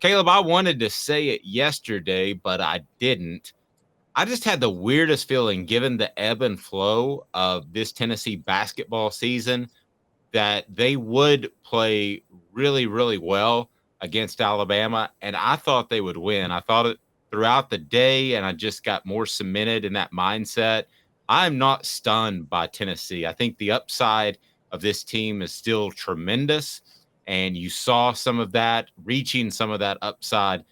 Caleb, I wanted to say it yesterday, but I didn't. I just had the weirdest feeling, given the ebb and flow of this Tennessee basketball season, that they would play really, really well against Alabama. And I thought they would win. I thought it throughout the day, and I just got more cemented in that mindset. I'm not stunned by Tennessee. I think the upside of this team is still tremendous. And you saw some of that, reaching some of that upside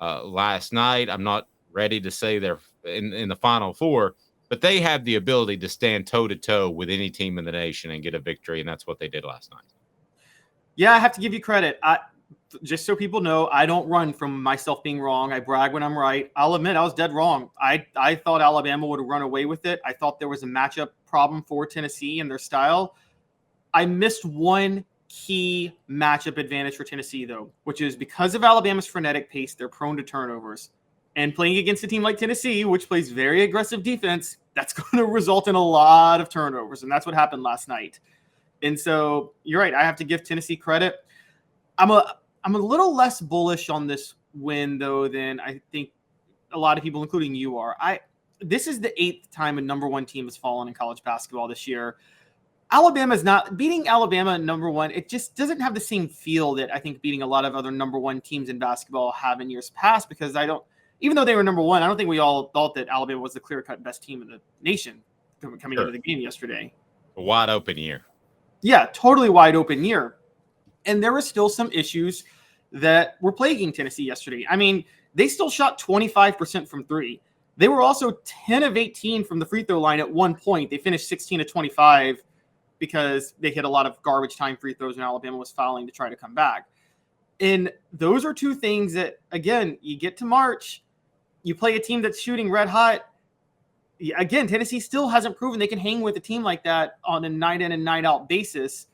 last night. I'm not ready to say they're in the Final Four, but they have the ability to stand toe-to-toe with any team in the nation and get a victory, and that's what they did last night. Yeah, I have to give you credit. Just so people know, I don't run from myself being wrong. I brag when I'm right. I'll admit I was dead wrong. I thought Alabama would run away with it. I thought there was a matchup problem for Tennessee and their style. I missed one key matchup advantage for Tennessee, though, which is because of Alabama's frenetic pace, they're prone to turnovers. And playing against a team like Tennessee, which plays very aggressive defense, that's going to result in a lot of turnovers. And that's what happened last night. And so you're right. I have to give Tennessee credit. I'm a little less bullish on this win, though, than I think a lot of people, including you, are. This is the 8th time a number one team has fallen in college basketball this year. Alabama's not beating Alabama at number one. It just doesn't have the same feel that I think beating a lot of other number one teams in basketball have in years past, because even though they were number one, I don't think we all thought that Alabama was the clear-cut best team in the nation coming into the game yesterday. A wide open year. Yeah, totally wide open year. And there were still some issues that were plaguing Tennessee yesterday. I mean, they still shot 25% from three. They were also 10 of 18 from the free throw line at one point. They finished 16 of 25 because they hit a lot of garbage time free throws when Alabama was fouling to try to come back. And those are two things that, again, you get to March, you play a team that's shooting red hot. Again, Tennessee still hasn't proven they can hang with a team like that on a night in and night out basis.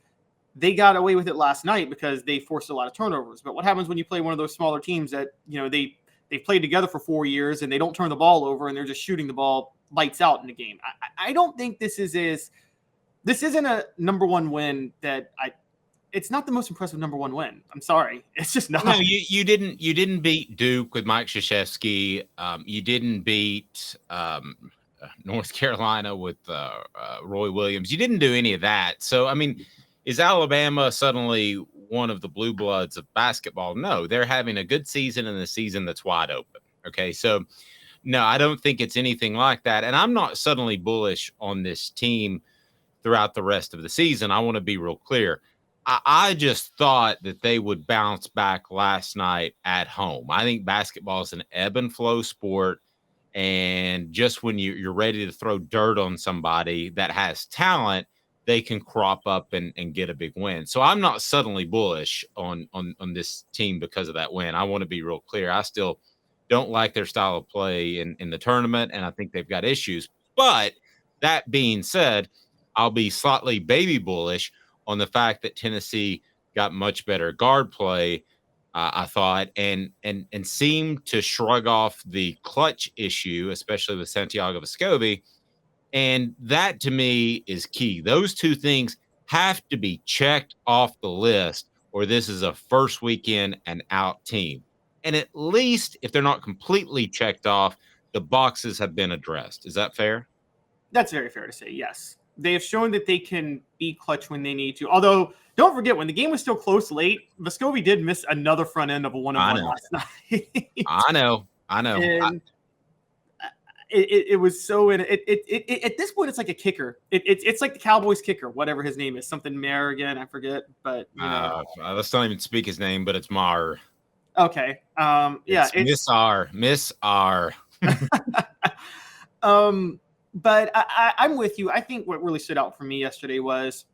They got away with it last night because they forced a lot of turnovers. But what happens when you play one of those smaller teams that, they've played together for 4 years and they don't turn the ball over and they're just shooting the ball lights out in the game? I don't think this isn't a number one win it's not the most impressive number one win. I'm sorry. It's just not. No, you didn't beat Duke with Mike Krzyzewski. You didn't beat North Carolina with Roy Williams. You didn't do any of that. So, I mean, is Alabama suddenly one of the blue bloods of basketball? No, they're having a good season and a season that's wide open. Okay, so no, I don't think it's anything like that. And I'm not suddenly bullish on this team throughout the rest of the season. I want to be real clear. I just thought that they would bounce back last night at home. I think basketball is an ebb and flow sport. And just when you're ready to throw dirt on somebody that has talent, they can crop up and get a big win. So I'm not suddenly bullish on this team because of that win. I want to be real clear. I still don't like their style of play in the tournament, and I think they've got issues. But that being said, I'll be slightly baby bullish on the fact that Tennessee got much better guard play, I thought, and seemed to shrug off the clutch issue, especially with Santiago Vescovi. And that, to me, is key. Those two things have to be checked off the list, or this is a first weekend and out team. And at least if they're not completely checked off, the boxes have been addressed. Is that fair? That's very fair to say, yes. They have shown that they can be clutch when they need to. Although, don't forget, when the game was still close late, Vescovi did miss another front end of a one-on-one last night. I know. And it was so at this point, it's like a kicker. It's like the Cowboys kicker, whatever his name is, something Mayer again, I forget. But let's not even speak his name, but it's Maher. Okay. It's Miss R. But I'm with you. I think what really stood out for me yesterday was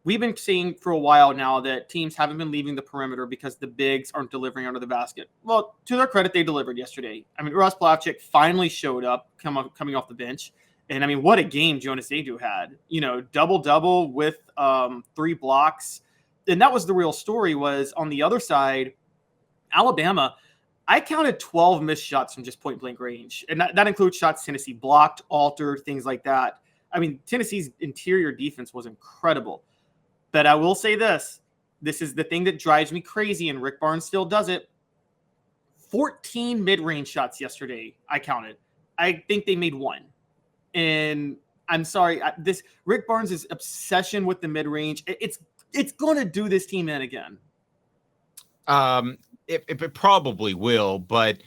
we've been seeing for a while now that teams haven't been leaving the perimeter because the bigs aren't delivering under the basket. Well, to their credit, they delivered yesterday. I mean, Ross Plavchik finally showed up coming off the bench. And, I mean, what a game Jonas Aidoo had. Double-double with 3 blocks. And that was the real story. Was on the other side, Alabama – I counted 12 missed shots from just point-blank range, and that includes shots Tennessee blocked, altered, things like that. I mean, Tennessee's interior defense was incredible. But I will say this is the thing that drives me crazy, and Rick Barnes still does it. 14 mid-range shots yesterday. I counted. I think they made one. And I'm sorry, this Rick Barnes' obsession with the mid-range, it's going to do this team in again. It probably will, but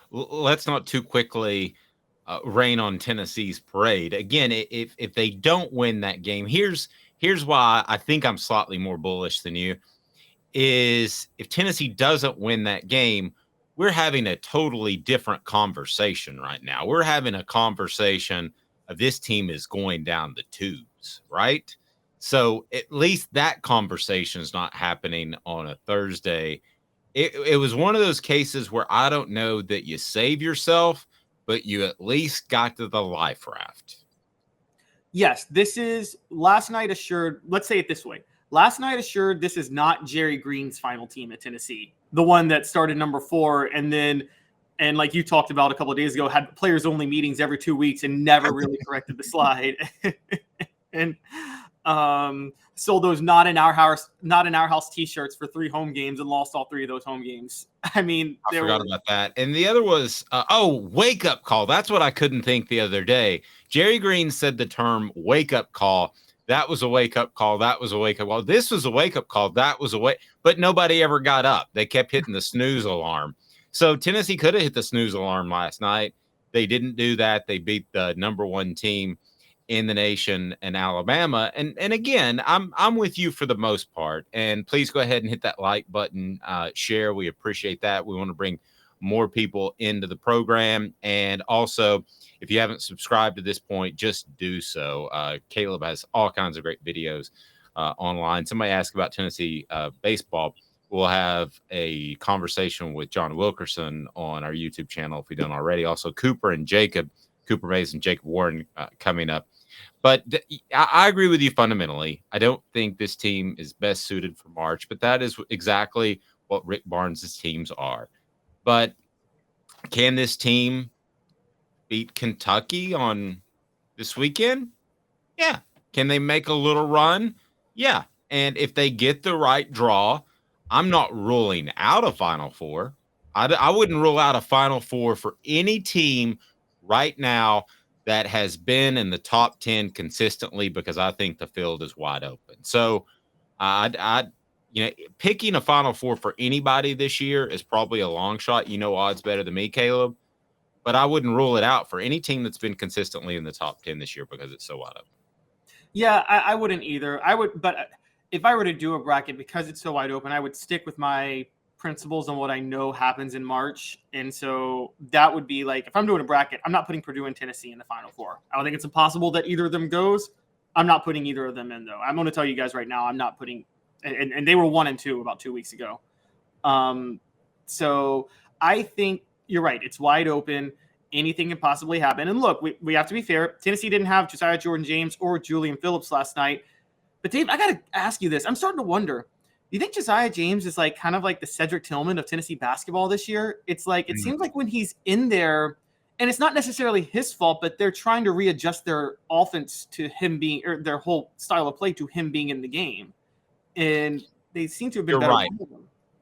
let's not too quickly rain on Tennessee's parade. Again, if they don't win that game, here's why I think I'm slightly more bullish than you, is if Tennessee doesn't win that game, we're having a totally different conversation right now. We're having a conversation of this team is going down the tubes, right? So at least that conversation is not happening on a Thursday. It was one of those cases where I don't know that you save yourself, but you at least got to the life raft. Yes, this is last night assured. Let's say it this way. Last night assured this is not Jerry Green's final team at Tennessee, the one that started number 4 and like you talked about a couple of days ago, had players only meetings every 2 weeks and never really corrected the slide. And sold those not in our house t-shirts for 3 home games and lost all 3 of those home games. I mean, I forgot about that. And the other was wake up call. That's what I couldn't think the other day. Jerry Green said the term wake up call. That was a wake up call. That was a wake up call. This was a wake up call. That was a wake, but nobody ever got up. They kept hitting the snooze alarm. So Tennessee could have hit the snooze alarm last night. They didn't do that. They beat the number 1 team in the nation in Alabama. And again, I'm with you for the most part. And please go ahead and hit that like button, share. We appreciate that. We want to bring more people into the program. And also, if you haven't subscribed to this point, just do so. Caleb has all kinds of great videos online. Somebody asked about Tennessee baseball. We'll have a conversation with John Wilkerson on our YouTube channel if we don't already. Also, Cooper Mays and Jacob Warren coming up. But I agree with you fundamentally. I don't think this team is best suited for March, but that is exactly what Rick Barnes' teams are. But can this team beat Kentucky on this weekend? Yeah. Can they make a little run? Yeah. And if they get the right draw, I'm not ruling out a Final Four. I wouldn't rule out a Final Four for any team right now that has been in the top 10 consistently, because I think the field is wide open. So picking a Final Four for anybody this year is probably a long shot. Odds better than me, Caleb. But I wouldn't rule it out for any team that's been consistently in the top 10 this year because it's so wide open. Yeah, I wouldn't either. But if I were to do a bracket, because it's so wide open, I would stick with my principles on what I know happens in March. And so that would be like, if I'm doing a bracket, I'm not putting Purdue and Tennessee in the Final Four. I don't think it's impossible that either of them goes. I'm not putting either of them in, though. I'm going to tell you guys right now, I'm not putting – and they were 1-2 about 2 weeks ago. So I think you're right. It's wide open. Anything can possibly happen. And look, we have to be fair. Tennessee didn't have Josiah-Jordan James or Julian Phillips last night. But, Dave, I got to ask you this. I'm starting to wonder – do you think Josiah James is like kind of like the Cedric Tillman of Tennessee basketball this year? It's like, it seems like when he's in there, and it's not necessarily his fault, but they're trying to readjust their offense to him being, or their whole style of play to him being in the game. And they seem to have been You're better. Right.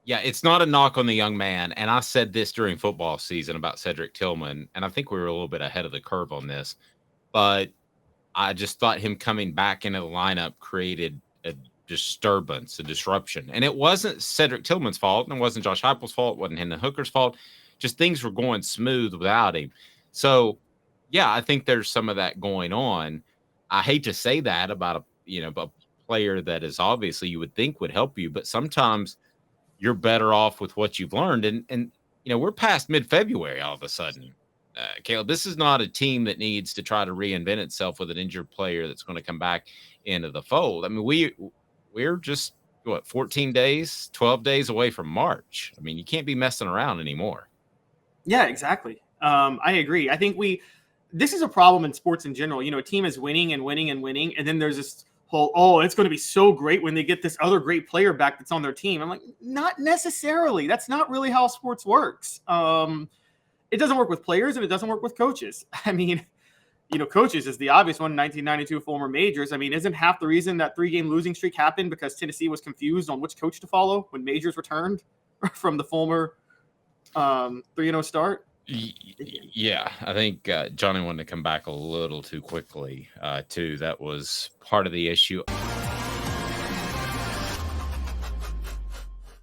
Yeah, it's not a knock on the young man. And I said this during football season about Cedric Tillman, and I think we were a little bit ahead of the curve on this. But I just thought him coming back into the lineup created a disturbance, a disruption. And it wasn't Cedric Tillman's fault, and it wasn't Josh Heupel's fault, it wasn't Hendon Hooker's fault. Just things were going smooth without him. So, yeah, I think there's some of that going on. I hate to say that about a player that is obviously you would think would help you, but sometimes you're better off with what you've learned. And we're past mid-February all of a sudden. Caleb, this is not a team that needs to try to reinvent itself with an injured player that's going to come back into the fold. I mean, we're just 14 days, 12 days away from March. I mean, you can't be messing around anymore. Yeah, exactly. I agree. I think this is a problem in sports in general. A team is winning and winning and winning. And then there's this whole, it's going to be so great when they get this other great player back that's on their team. I'm like, not necessarily. That's not really how sports works. It doesn't work with players and it doesn't work with coaches. I mean, coaches is the obvious one. 1992 former Majors. I mean, isn't half the reason that 3-game losing streak happened because Tennessee was confused on which coach to follow when Majors returned from the former 3-0 start. Yeah, I think Johnny wanted to come back a little too quickly, too. That was part of the issue.